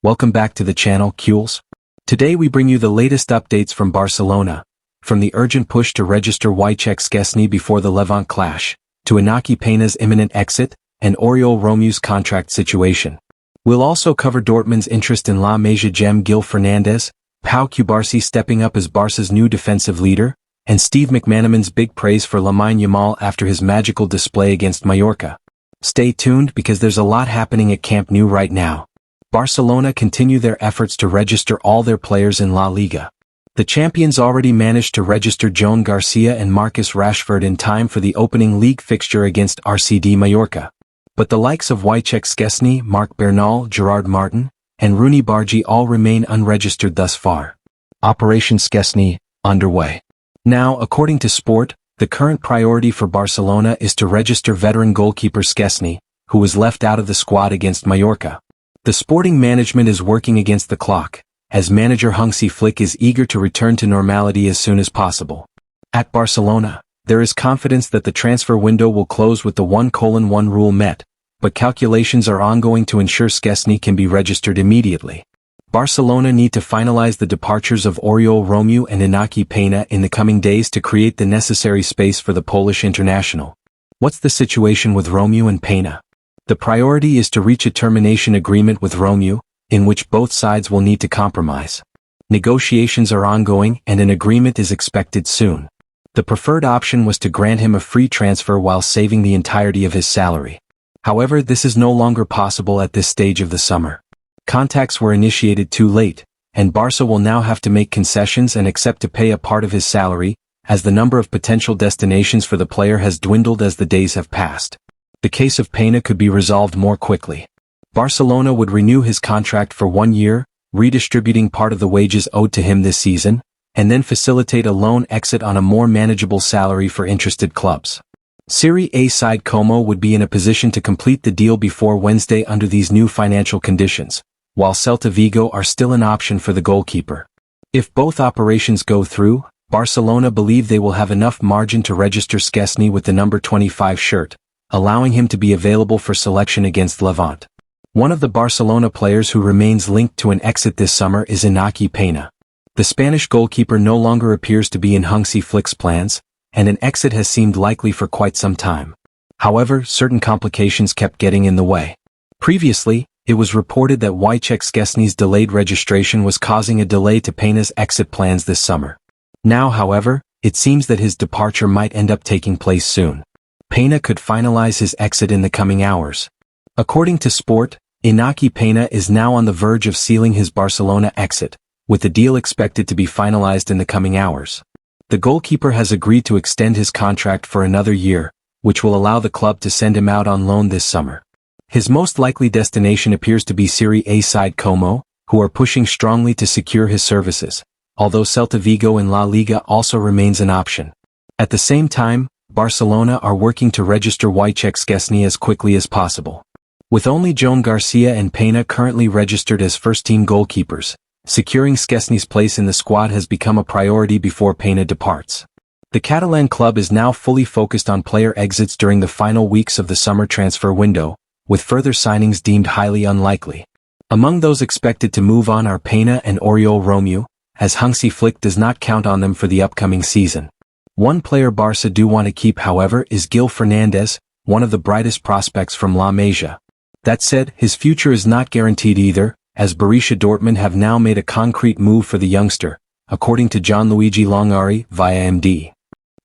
Welcome back to the channel, Culés. Today we bring you the latest updates from Barcelona, from the urgent push to register Wojciech Szczesny before the Levante clash, to Inaki Peña's imminent exit, and Oriol Romeu's contract situation. We'll also cover Dortmund's interest in La Masia gem Gil Fernandez, Pau Cubarsí stepping up as Barca's new defensive leader, and Steve McManaman's big praise for Lamine Yamal after his magical display against Mallorca. Stay tuned because there's a lot happening at Camp Nou right now. Barcelona continue their efforts to register all their players in La Liga. The champions already managed to register Joan Garcia and Marcus Rashford in time for the opening league fixture against RCD Mallorca. But the likes of Wojciech Szczesny, Marc Bernal, Gerard Martin, and Rooney Bargi all remain unregistered thus far. Operation Szczesny, underway. Now, according to Sport, the current priority for Barcelona is to register veteran goalkeeper Szczesny, who was left out of the squad against Mallorca. The sporting management is working against the clock, as manager Hansi Flick is eager to return to normality as soon as possible. At Barcelona, there is confidence that the transfer window will close with the 1:1 rule met, but calculations are ongoing to ensure Szczesny can be registered immediately. Barcelona need to finalize the departures of Oriol Romeu and Inaki Peña in the coming days to create the necessary space for the Polish international. What's the situation with Romeu and Peña? The priority is to reach a termination agreement with Romeu, in which both sides will need to compromise. Negotiations are ongoing and an agreement is expected soon. The preferred option was to grant him a free transfer while saving the entirety of his salary. However, this is no longer possible at this stage of the summer. Contacts were initiated too late, and Barca will now have to make concessions and accept to pay a part of his salary, as the number of potential destinations for the player has dwindled as the days have passed. The case of Peña could be resolved more quickly. Barcelona would renew his contract for 1 year, redistributing part of the wages owed to him this season, and then facilitate a loan exit on a more manageable salary for interested clubs. Serie A side Como would be in a position to complete the deal before Wednesday under these new financial conditions, while Celta Vigo are still an option for the goalkeeper. If both operations go through, Barcelona believe they will have enough margin to register Szczesny with the number 25 shirt, allowing him to be available for selection against Levante. One of the Barcelona players who remains linked to an exit this summer is Inaki Peña. The Spanish goalkeeper no longer appears to be in Hansi Flick's plans, and an exit has seemed likely for quite some time. However, certain complications kept getting in the way. Previously, it was reported that Wojciech Szczesny's delayed registration was causing a delay to Peña's exit plans this summer. Now, however, it seems that his departure might end up taking place soon. Peña could finalize his exit in the coming hours. According to Sport, Inaki Peña is now on the verge of sealing his Barcelona exit, with the deal expected to be finalized in the coming hours. The goalkeeper has agreed to extend his contract for another year, which will allow the club to send him out on loan this summer. His most likely destination appears to be Serie A side Como, who are pushing strongly to secure his services, although Celta Vigo in La Liga also remains an option. At the same time, Barcelona are working to register Wojciech Szczesny as quickly as possible. With only Joan Garcia and Peña currently registered as first-team goalkeepers, securing Szczesny's place in the squad has become a priority before Peña departs. The Catalan club is now fully focused on player exits during the final weeks of the summer transfer window, with further signings deemed highly unlikely. Among those expected to move on are Peña and Oriol Romeu, as Hansi Flick does not count on them for the upcoming season. One player Barca do want to keep, however, is Gil Fernandez, one of the brightest prospects from La Masia. That said, his future is not guaranteed either, as Borussia Dortmund have now made a concrete move for the youngster, according to Gianluigi Longari via MD.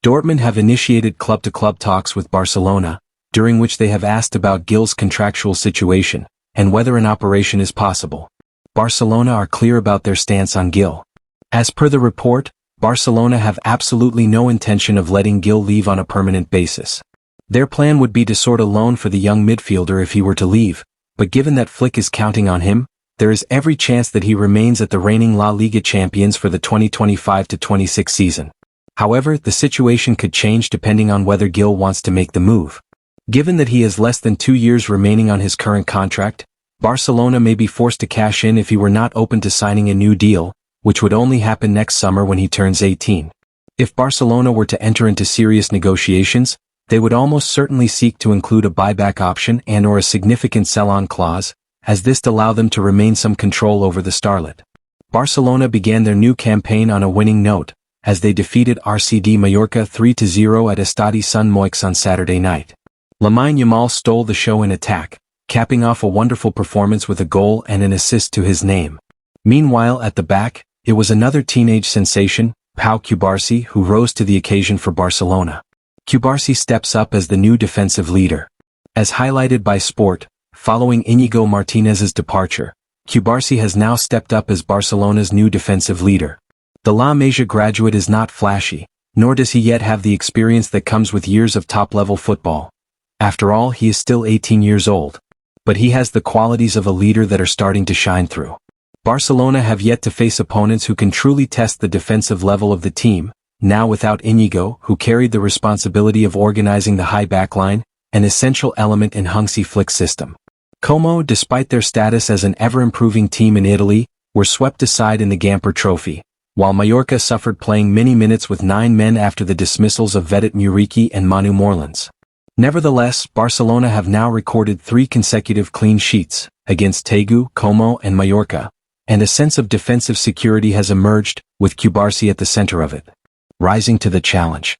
Dortmund have initiated club-to-club talks with Barcelona, during which they have asked about Gil's contractual situation, and whether an operation is possible. Barcelona are clear about their stance on Gil. As per the report, Barcelona have absolutely no intention of letting Gil leave on a permanent basis. Their plan would be to sort a loan for the young midfielder if he were to leave, but given that Flick is counting on him, there is every chance that he remains at the reigning La Liga champions for the 2025-26 season. However, the situation could change depending on whether Gil wants to make the move. Given that he has less than 2 years remaining on his current contract, Barcelona may be forced to cash in if he were not open to signing a new deal, which would only happen next summer when he turns 18. If Barcelona were to enter into serious negotiations, they would almost certainly seek to include a buyback option and/or a significant sell-on clause, as this allowed them to remain some control over the starlet. Barcelona began their new campaign on a winning note, as they defeated RCD Mallorca 3-0 at Estadi Sant Moix on Saturday night. Lamine Yamal stole the show in attack, capping off a wonderful performance with a goal and an assist to his name. Meanwhile at the back, it was another teenage sensation, Pau Cubarsí, who rose to the occasion for Barcelona. Cubarsí steps up as the new defensive leader. As highlighted by Sport, following Íñigo Martínez's departure, Cubarsí has now stepped up as Barcelona's new defensive leader. The La Masia graduate is not flashy, nor does he yet have the experience that comes with years of top-level football. After all, he is still 18 years old. But he has the qualities of a leader that are starting to shine through. Barcelona have yet to face opponents who can truly test the defensive level of the team, now without Íñigo, who carried the responsibility of organizing the high backline, an essential element in Hansi Flick's system. Como, despite their status as an ever-improving team in Italy, were swept aside in the Gamper Trophy, while Mallorca suffered playing many minutes with 9 men after the dismissals of Vedat Muriqi and Manu Morlands. Nevertheless, Barcelona have now recorded 3 consecutive clean sheets, against Tegu, Como and Mallorca, and a sense of defensive security has emerged, with Cubarsí at the center of it. Rising to the challenge.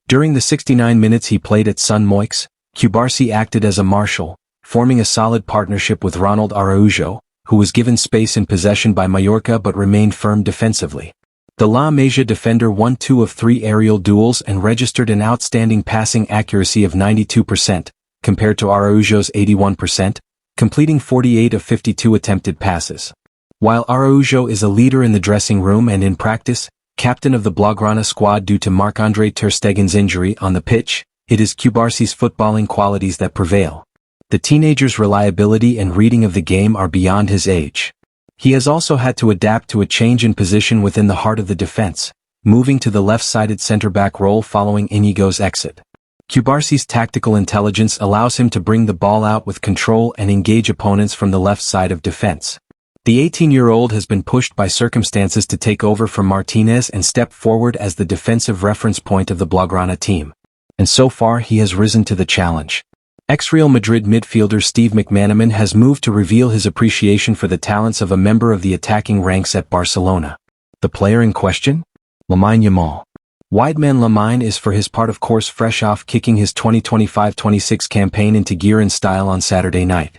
During the 69 minutes he played at Sant Moix, Cubarsí acted as a marshal, forming a solid partnership with Ronald Araujo, who was given space in possession by Mallorca but remained firm defensively. The La Masia defender won 2 of 3 aerial duels and registered an outstanding passing accuracy of 92%, compared to Araujo's 81%, completing 48 of 52 attempted passes. While Araujo is a leader in the dressing room and in practice, captain of the Blaugrana squad due to Marc-André ter Stegen's injury on the pitch, it is Cubarsí's footballing qualities that prevail. The teenager's reliability and reading of the game are beyond his age. He has also had to adapt to a change in position within the heart of the defense, moving to the left-sided center-back role following Íñigo's exit. Cubarsí's tactical intelligence allows him to bring the ball out with control and engage opponents from the left side of defense. The 18-year-old has been pushed by circumstances to take over from Martínez and step forward as the defensive reference point of the Blaugrana team. And so far he has risen to the challenge. Ex-Real Madrid midfielder Steve McManaman has moved to reveal his appreciation for the talents of a member of the attacking ranks at Barcelona. The player in question? Lamine Yamal. Wideman Lamine is for his part of course fresh off kicking his 2025-26 campaign into gear in style on Saturday night.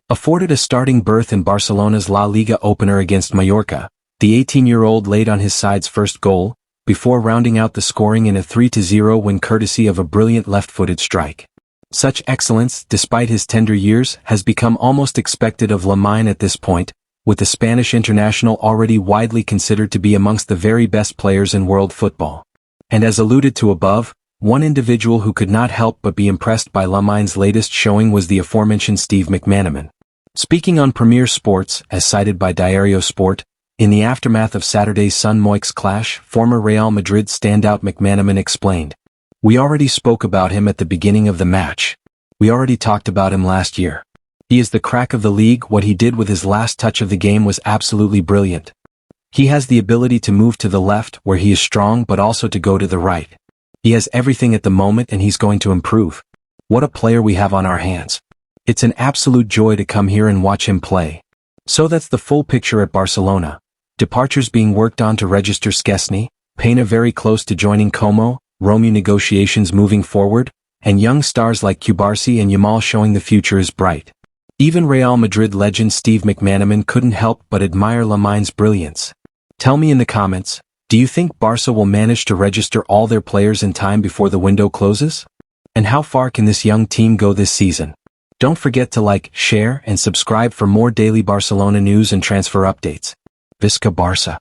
Afforded a starting berth in Barcelona's La Liga opener against Mallorca, the 18-year-old laid on his side's first goal, before rounding out the scoring in a 3-0 win courtesy of a brilliant left-footed strike. Such excellence, despite his tender years, has become almost expected of Lamine at this point, with the Spanish international already widely considered to be amongst the very best players in world football. And as alluded to above, one individual who could not help but be impressed by Lamine's latest showing was the aforementioned Steve McManaman. Speaking on Premier Sports, as cited by Diario Sport, in the aftermath of Saturday's Sant Moix clash, former Real Madrid standout McManaman explained, "We already spoke about him at the beginning of the match. We already talked about him last year. He is the crack of the league. What he did with his last touch of the game was absolutely brilliant. He has the ability to move to the left where he is strong but also to go to the right. He has everything at the moment and he's going to improve. What a player we have on our hands. It's an absolute joy to come here and watch him play." So that's the full picture at Barcelona. Departures being worked on to register Szczesny, Peña very close to joining Como, Romeu negotiations moving forward, and young stars like Cubarsí and Yamal showing the future is bright. Even Real Madrid legend Steve McManaman couldn't help but admire Lamine's brilliance. Tell me in the comments, do you think Barca will manage to register all their players in time before the window closes? And how far can this young team go this season? Don't forget to like, share, and subscribe for more daily Barcelona news and transfer updates. Visca Barça!